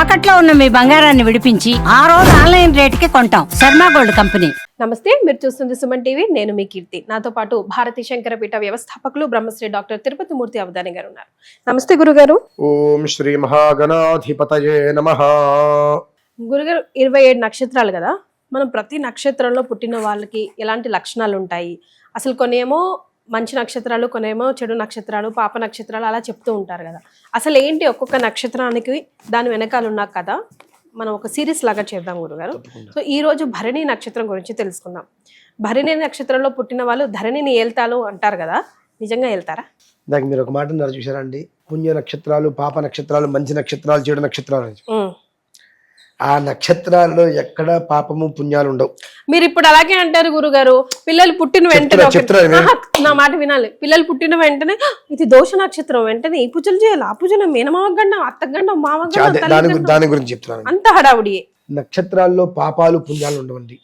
తాకట్లో ఉన్న మీ బంగారాన్ని విడిపించి ఆ రోజు ఆన్లైన్ రేటుకి కొంటాం. Sharma gold company. నమస్తే, మీరు చూస్తుంది సుమన్ టీవీ. నేను మీ కీర్తి. నాతో పాటు భారతీ శంకరపీఠ వ్యవస్థాపకులు బ్రహ్మశ్రీ డాక్టర్ తిరుపతి మూర్తి అవధాని గారు ఉన్నారు. నమస్తే గురుగారు. ఓం శ్రీ మహాగణాధిపతయే నమః. గురుగారు, 27 నక్షత్రాలు కదా, మనం ప్రతి నక్షత్రంలో పుట్టిన వాళ్ళకి ఎలాంటి లక్షణాలు ఉంటాయి, అసలు కొన్నేమో మంచి నక్షత్రాలు, కొన్నేమో చెడు నక్షత్రాలు, పాప నక్షత్రాలు అలా చెప్తూ ఉంటారు కదా. అసలు ఏంటి ఒక్కొక్క నక్షత్రానికి దాని వెనకాల ఉన్న కథ మనం ఒక సిరీస్ లాగా చేద్దాం గురుగారు. సో ఈ రోజు భరణి నక్షత్రం గురించి తెలుసుకుందాం. భరణి నక్షత్రంలో పుట్టిన వాళ్ళు ధరణిని ఏల్తాలు అంటారు కదా, నిజంగా ఏల్తారా? దానికి మీరు ఒక మాట అన్నారు చూసారా అండి, పుణ్య నక్షత్రాలు, పాప నక్షత్రాలు, మంచి నక్షత్రాలు, చెడు నక్షత్రాలు అని. ఆ నక్షత్రాల్లో ఎక్కడ పాపము పుణ్యాలు ఉండవు. మీరు ఇప్పుడు అలాగే అంటారు గురుగారు. పిల్లలు పుట్టిన వెంటనే నా మాట వినాలి. పిల్లలు పుట్టిన వెంటనే ఇది దోష నక్షత్రం, వెంటనే ఈ పూజలు చేయాలి, ఆ పూజలు మేనమావ గండం, అత్త గండం, మామ గండం, దాని గురించి చెప్తున్నాను. అంత హడావుడి. నక్షత్రాల్లో పాపాలు పుణ్యాలు ఉండవండి.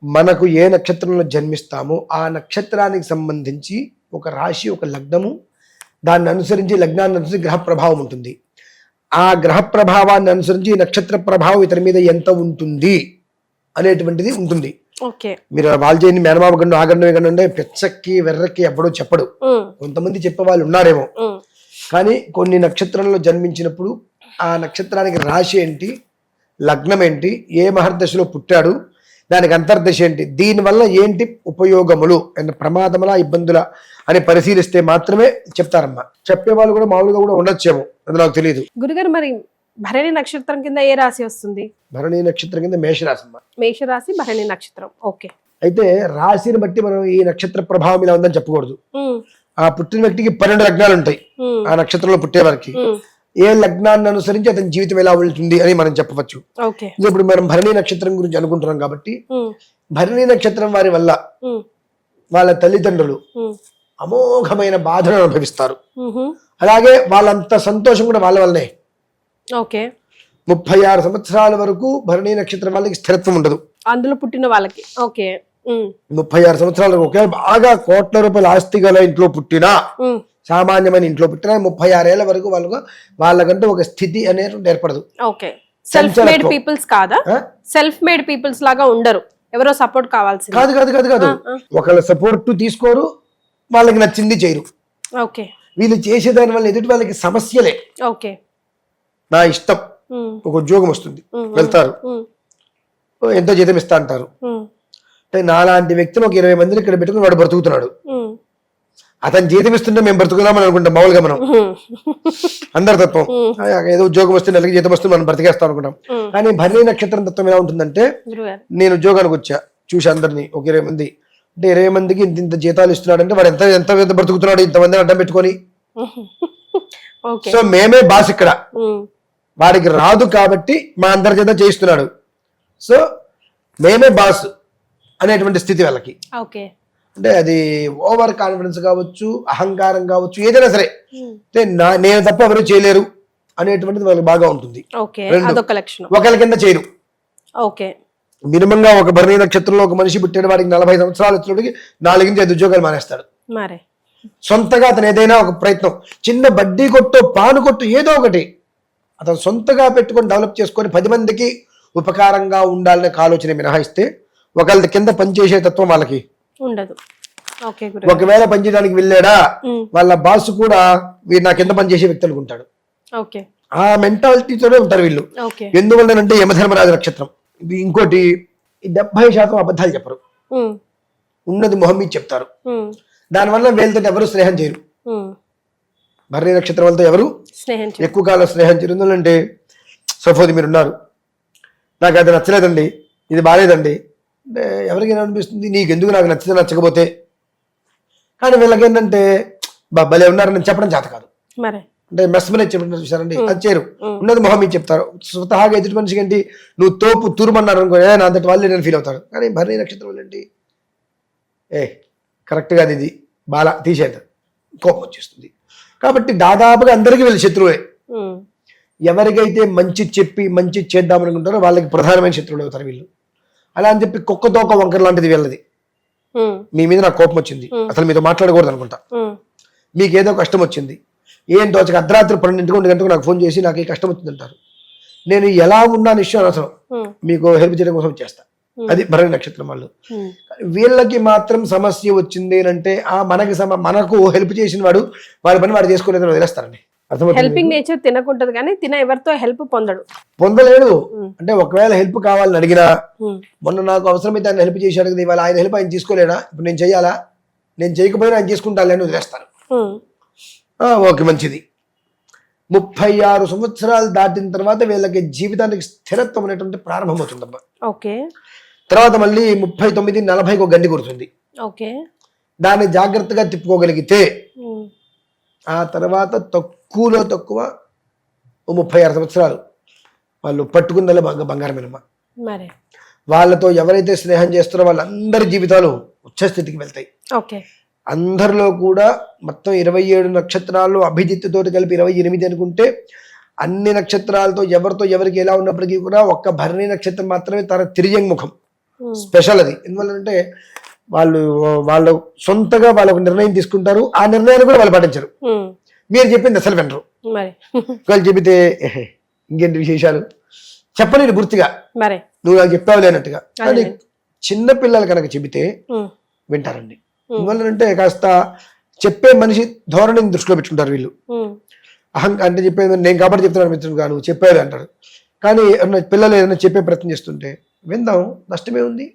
మనకు ఏ నక్షత్రంలో జన్మిస్తామో ఆ నక్షత్రానికి సంబంధించి ఒక రాశి, ఒక లగ్నము, దాన్ని అనుసరించి లగ్నాన్ని అనుసరించి గ్రహ ప్రభావం ఉంటుంది. ఆ గ్రహ ప్రభావాన్ని అనుసరించి నక్షత్ర ప్రభావం ఇతని మీద ఎంత ఉంటుంది అనేటువంటిది ఉంటుంది. మీరు వాళ్ళు చేయని మేనమామ గండు, ఆ గండం, ఏ గండం అంటే పెచ్చక్కి వెర్రక్కి ఎప్పుడో చెప్పడు. కొంతమంది చెప్పే వాళ్ళు ఉన్నారేమో, కానీ కొన్ని నక్షత్రంలో జన్మించినప్పుడు ఆ నక్షత్రానికి రాశి ఏంటి, లగ్నం ఏంటి, ఏ మహర్దశలో పుట్టాడు, దానికి అంతర్దశ ఏంటి, దీనివల్ల ఏంటి ఉపయోగములు, ప్రమాదములా ఇబ్బందుల అని పరిశీలిస్తే మాత్రమే చెప్తారమ్మా. చెప్పేవాళ్ళు కూడా మామూలుగా కూడా ఉండొచ్చేమో, అది నాకు తెలియదు. గురుగారు, మరి భరణి నక్షత్రం కింద ఏ రాశి వస్తుంది? భరణి నక్షత్రం కింద మేషరాశి అమ్మా. మేషరాశి, భరణి నక్షత్రం. ఓకే. అయితే రాశిని బట్టి మనం ఈ నక్షత్ర ప్రభావం ఇలా ఉందని చెప్పకూడదు. ఆ పుట్టిన వ్యక్తికి 12 లగ్నాలు ఉంటాయి. ఆ నక్షత్రంలో పుట్టే వారికి ఏ లగ్నాన్ని అనుసరించి అతని జీవితం ఎలా వెళ్తుంది అని మనం చెప్పవచ్చు. ఇప్పుడు మనం భరణి నక్షత్రం గురించి అనుకుంటున్నాం కాబట్టి భరణి నక్షత్రం వారి వల్ల వాళ్ళ తల్లిదండ్రులు అమోఘమైన బాధను అనుభవిస్తారు. అలాగే వాళ్ళంత సంతోషం కూడా వాళ్ళ వల్లనే. 36 సంవత్సరాల వరకు భరణి నక్షత్రం వాళ్ళకి స్థిరత్వం ఉండదు. అందులో పుట్టిన వాళ్ళకి 36 సంవత్సరాల వరకు ఒకే బాగా కోట్ల రూపాయల ఆస్తి గల ఇంట్లో పుట్టినా, సామాన్యమైన ఇంట్లో పుట్టినా 36 ఏళ్ల వరకు వాళ్ళకంటూ ఒక స్థితి అనేది ఏర్పడదు. సెల్ఫ్ మేడ్ పీపుల్స్ కాదా? సెల్ఫ్ మేడ్ పీపుల్స్ లాగా ఉండరు, ఎవరో సపోర్ట్ కావాల్సింది. కాదు కాదు కాదు కాదు ఒకళ్ళ సపోర్ట్ తీసుకోరు, వాళ్ళకి నచ్చింది చేయరు. వీళ్ళు చేసేదాని వల్ల ఎదుటి వాళ్ళకి సమస్యలే. నా ఇష్టం, ఒక ఉద్యోగం వస్తుంది, వెళ్తారు, ఎంతో జీతం ఇస్తా అంటారు. నాలాంటి వ్యక్తిని ఒక 20 మందిని ఇక్కడ పెట్టుకుని వాడు బ్రతుకుతున్నాడు. అతను జీతం ఇస్తుంటే మేము బ్రతుకుదామని అనుకుంటాం మామూలుగా మనం, అందరి తత్వం. ఏదో ఉద్యోగం వస్తే నెలకి జీతం వస్తుంది మనం బ్రతికేస్తాం అనుకుంటాం. కానీ భరణి నక్షత్రం తత్వం ఎలా ఉంటుందంటే, నేను ఉద్యోగానికి వచ్చా, చూసి అందరినీ ఒక 20 మంది అంటే 20 మందికి ఇంత జీతాలు ఇస్తున్నాడు అంటే వాడు ఎంత ఎంత ఎంత బ్రతుకుతున్నాడు, ఇంతమందిని అడ్డం పెట్టుకొని. సో మేమే బాస్ ఇక్కడ, వాడికి రాదు కాబట్టి మా అందరి చేత చేయిస్తున్నాడు. సో మేమే బాస్ అనేటువంటి స్థితి వాళ్ళకి. అంటే అది ఓవర్ కాన్ఫిడెన్స్ కావచ్చు, అహంకారం కావచ్చు, ఏదైనా సరే నేను తప్ప ఎవరు చేయలేరు అనేటువంటిది వాళ్ళకి బాగా ఉంటుంది. ఒకరి కింద చేయరు. మినిమంగా ఒక భరణి నక్షత్రంలో ఒక మనిషి పుట్టాడు, వాడికి 40 సంవత్సరాలు వచ్చినప్పటికి 4 నుంచి 5 ఉద్యోగాలు మానేస్తాడు. సొంతగా అతను ఏదైనా ఒక ప్రయత్నం, చిన్న బడ్డీ కొట్టు, పాను కొట్టు, ఏదో ఒకటి అతను సొంతగా పెట్టుకొని డెవలప్ చేసుకొని 10 మందికి ఉపకారంగా ఉండాలనే ఆలోచన మినహాయిస్తే ఒకళ్ళ కింద పనిచేసే తత్వం వాళ్ళకి ఉండదు. ఒకవేళ పనిచేయడానికి వెళ్ళాడా, వాళ్ళ బాస్ కూడా వీడు నా కింద పనిచేసే వ్యక్తి అనుకుంటాడు. ఆ మెంటాలిటీతోనే ఉంటారు వీళ్ళు. ఎందువల్లనంటే యమధర్మరాజు నక్షత్రం ఇది. ఇంకోటి 70% అబద్ధాలు చెప్పరు, ఉన్నది మొహం మీద చెప్తారు. దానివల్ల వీళ్ళతో ఎవరు స్నేహం చేయరు. భరణి నక్షత్రం వాళ్ళతో ఎవరు ఎక్కువ కాలం స్నేహం చేయరు. ఎందుకంటే సపోజ్ మీరు ఉన్నారు, నాకు అది నచ్చలేదండి, ఇది బాగాలేదండి అంటే ఎవరికి అనిపిస్తుంది, నీకెందుకు నాకు నచ్చితే నచ్చకపోతే. కానీ వీళ్ళకి ఏంటంటే భలే ఉన్నారని చెప్పడం చేత కాదు. అంటే మెస్మనే చెప్పినారు చూసారండి, అది చేయరు. ఉన్నది మొహం మీద చెప్తారు. స్వతహాగా ఎదుటి మనిషికి ఏంటి, నువ్వు తోపు తురుమన్నారు అనుకో, నా అంతటి వాళ్ళు నేను ఫీల్ అవుతాడు. కానీ భరణి నక్షత్రం వాళ్ళు ఏంటి, కరెక్ట్ గా ఇది బాగా తీసేది, కోపం వచ్చేస్తుంది. కాబట్టి దాదాపుగా అందరికీ వీళ్ళు శత్రువులే. ఎవరికైతే మంచి చెప్పి మంచి చేద్దామనుకుంటారో వాళ్ళకి ప్రధానమైన శత్రువులు అవుతారు వీళ్ళు. అలా అని చెప్పి కుక్క తోక వంకర లాంటిది వీళ్ళది. మీ మీద నాకు కోపం వచ్చింది, అసలు మీతో మాట్లాడకూడదు అనుకుంటా, మీకు ఏదో కష్టం వచ్చింది, ఏం తోచక అర్ధరాత్రి 12 గంటలకు నాకు ఫోన్ చేసి నాకు ఈ కష్టం వచ్చింది అంటారు. నేను ఎలా ఉన్నాను విషయం అనవసరం, మీకు హెల్ప్ చేయడం కోసం చేస్తా. అది భరణి నక్షత్రం వాళ్ళు. వీళ్ళకి మాత్రం సమస్య వచ్చింది అంటే మనకు హెల్ప్ చేసిన వాడు వాడి పని వాడు చేసుకోలేదని వదిలేస్తారండి. హెల్పింగ్ నేచర్ తినకుంటది కానీ ఎవరితో హెల్ప్ పొందలేడు. అంటే ఒకవేళ హెల్ప్ కావాలని అడిగినా, మొన్న నాకు అవసరమైతే ఆయన హెల్ప్ చేసి అడిగింది, ఇవాళ ఆయన హెల్ప్ ఆయన తీసుకోలేడా, ఇప్పుడు నేను చెయ్యాలా, నేను చేయకపోయినా ఆయన చేసుకుంటాను అని వదిలేస్తాను. ఓకే మంచిది. 36 సంవత్సరాలు దాటిన తర్వాత వీళ్ళకి జీవితానికి స్థిరత్వం అనేటువంటి ప్రారంభమవుతుందమ్మా. ఓకే. తర్వాత మళ్ళీ 39, 40 ఒక గండి కొడుతుంది. ఓకే. దాన్ని జాగ్రత్తగా తిప్పుకోగలిగితే ఆ తర్వాత తక్కువలో తక్కువ 36 సంవత్సరాలు వాళ్ళు పట్టుకుందలే బంగారమేనమ్మా. వాళ్ళతో ఎవరైతే స్నేహం చేస్తారో వాళ్ళందరి జీవితాలు ఉచ్చస్థితికి వెళ్తాయి. అందరిలో కూడా మొత్తం 27 నక్షత్రాలు అభిజిత్తుతోటి కలిపి 28 అనుకుంటే, అన్ని నక్షత్రాలతో ఎవరితో ఎవరికి ఎలా ఉన్నప్పటికీ కూడా ఒక్క భరణి నక్షత్రం మాత్రమే తన తిరియంగ్ ముఖం స్పెషల్. అది ఎందువల్లంటే వాళ్ళు సొంతగా వాళ్ళకు నిర్ణయం తీసుకుంటారు, ఆ నిర్ణయాన్ని కూడా వాళ్ళు పాటించరు. మీరు చెప్పింది అసలు వినరు. వాళ్ళు చెబితే ఇంకేంటి విశేషాలు చెప్పలేరు పూర్తిగా, నువ్వు నాకు చెప్పావు లేనట్టుగా. కానీ చిన్న పిల్లలు కనుక చెబితే వింటారండి. ఎందువల్లంటే కాస్త చెప్పే మనిషి ధోరణిని దృష్టిలో పెట్టుకుంటారు వీళ్ళు. అంటే చెప్పేది నేను కాబట్టి చెప్తున్నాను మిత్రుడు, నువ్వు చెప్పేది అంటారు. కానీ పిల్లలు ఏదైనా చెప్పే ప్రయత్నం చేస్తుంటే విందాం, నష్టమే ఉంది,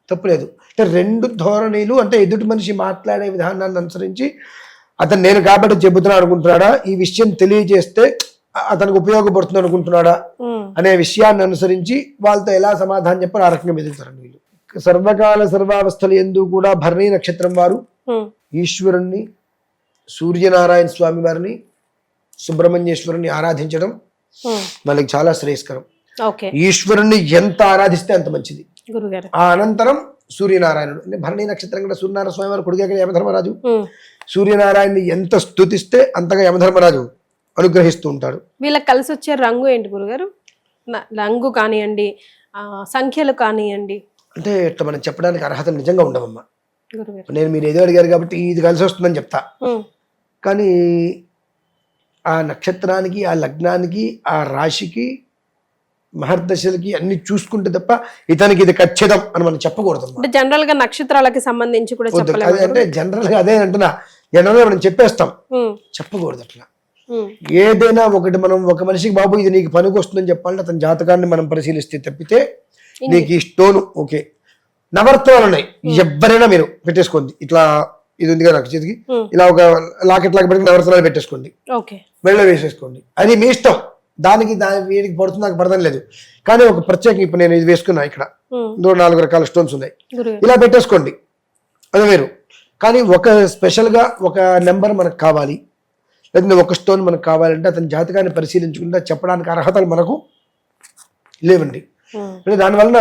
తప్పులేదు. అంటే రెండు ధోరణిలు, అంటే ఎదుటి మనిషి మాట్లాడే విధానాన్ని అనుసరించి అతను నేను కాబట్టి చెబుతున్నా అనుకుంటున్నాడా, ఈ విషయం తెలియజేస్తే అతనికి ఉపయోగపడుతుంది అనుకుంటున్నాడా అనే విషయాన్ని అనుసరించి వాళ్ళతో ఎలా సమాధానం చెప్పారు ఆ రకంగా మెదులుతారండి వీళ్ళు. సర్వకాల సర్వావస్థలు ఎందు కూడా భరణి నక్షత్రం వారు ఈశ్వరుణ్ణి, సూర్యనారాయణ స్వామి వారిని, సుబ్రహ్మణ్యేశ్వరుని ఆరాధించడం వాళ్ళకి చాలా శ్రేయస్కరం. ఈశ్వరుణ్ణి ఎంత ఆరాధిస్తే అంత మంచిది. ఆ అనంతరం సూర్యనారాయణుడు, అంటే భరణి నక్షత్రం కూడా సూర్యనారాయణ స్వామి వారు కొడుకు యమధర్మరాజు. సూర్యనారాయణని ఎంత స్తుతిస్తే అంతగా యమధర్మరాజు అనుగ్రహిస్తూ ఉంటాడు. వీళ్ళకి కలిసి వచ్చే రంగు ఏంటి గురుగారు? రంగు కానివ్వండి, సంఖ్యలు కానివ్వండి, అంటే ఇట్లా మనం చెప్పడానికి అర్హత నిజంగా ఉండవమ్మా. నేను మీరు ఏదో అడిగారు కాబట్టి ఇది కలిసి వస్తుందని చెప్తా, కానీ ఆ నక్షత్రానికి, ఆ లగ్నానికి, ఆ రాశికి, మహర్దశలకి అన్ని చూసుకుంటే తప్ప ఇతనికి ఇది ఖచ్చితం అని మనం చెప్పకూడదు. జనరల్ గా నక్షత్రాలకి సంబంధించి కూడా అంటే జనరల్ గా అదే అంటున్నా, జనరల్ గా మనం చెప్పేస్తాం, చెప్పకూడదు అట్లా. ఏదైనా ఒకటి మనం ఒక మనిషికి బాబు ఇది నీకు పనికి వస్తుందని చెప్పాలంటే అతని జాతకాన్ని మనం పరిశీలిస్తే తప్పితే నీకు ఈ స్టోన్ ఓకే. నవరత్నాలు ఉన్నాయి, ఎవరైనా మీరు పెట్టేసుకోండి. ఇట్లా ఇది ఉంది కదా చేతికి, ఇలా ఒక లాకెట్ లాగా పెట్టి నవరత్నాలు పెట్టేసుకోండి, మెళ్ళ వేసేసుకోండి, అది మీ ఇష్టం. దానికి వీడికి పడుతుంది, నాకు పడదని లేదు. కానీ ఒక ప్రత్యేక ఇప్పుడు నేను ఇది వేసుకున్నా, ఇక్కడ 4 రకాల స్టోన్స్ ఉన్నాయి, ఇలా పెట్టేసుకోండి, అది వేరు. కానీ ఒక స్పెషల్ గా ఒక నెంబర్ మనకు కావాలి, లేదంటే ఒక స్టోన్ మనకు కావాలంటే అతని జాతకాన్ని పరిశీలించకుండా చెప్పడానికి అర్హతలు మనకు లేవండి. దానివలన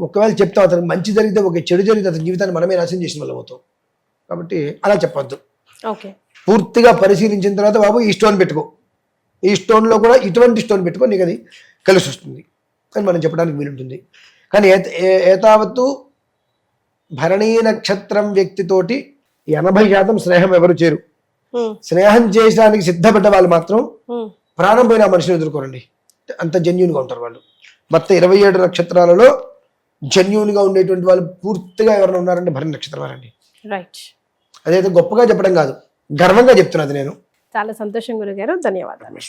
ఒకవేళ చెప్తాం అతనికి మంచి జరిగితే ఒక చెడు జరిగితే అతని జీవితాన్ని మనమే నాశనం చేసిన వాళ్ళం అవుతాం. కాబట్టి అలా చెప్పొద్దు. పూర్తిగా పరిశీలించిన తర్వాత బాబు ఈ స్టోన్ పెట్టుకో, ఈ స్టోన్లో కూడా ఇటువంటి స్టోన్ పెట్టుకో, నీకు అది కలిసి వస్తుంది అని మనం చెప్పడానికి వీలుంటుంది. కానీ ఏతావత్తు భరణీ నక్షత్రం వ్యక్తితోటి 80% స్నేహం ఎవరు చేరు. స్నేహం చేయడానికి సిద్ధపడ్డ వాళ్ళు మాత్రం ప్రాణం పోయిన మనిషిని ఎదుర్కోరండి, అంత జెన్యూన్ గా ఉంటారు వాళ్ళు. మొత్తం 27 నక్షత్రాలలో జెన్యూన్ గా ఉండేటువంటి వాళ్ళు పూర్తిగా ఎవరైనా ఉన్నారంటే భరణి నక్షత్రం వారండి. అదైతే గొప్పగా చెప్పడం కాదు, గర్వంగా చెప్తున్నది నేను. చాలా సంతోషం గురుగారు, ధన్యవాదాలు.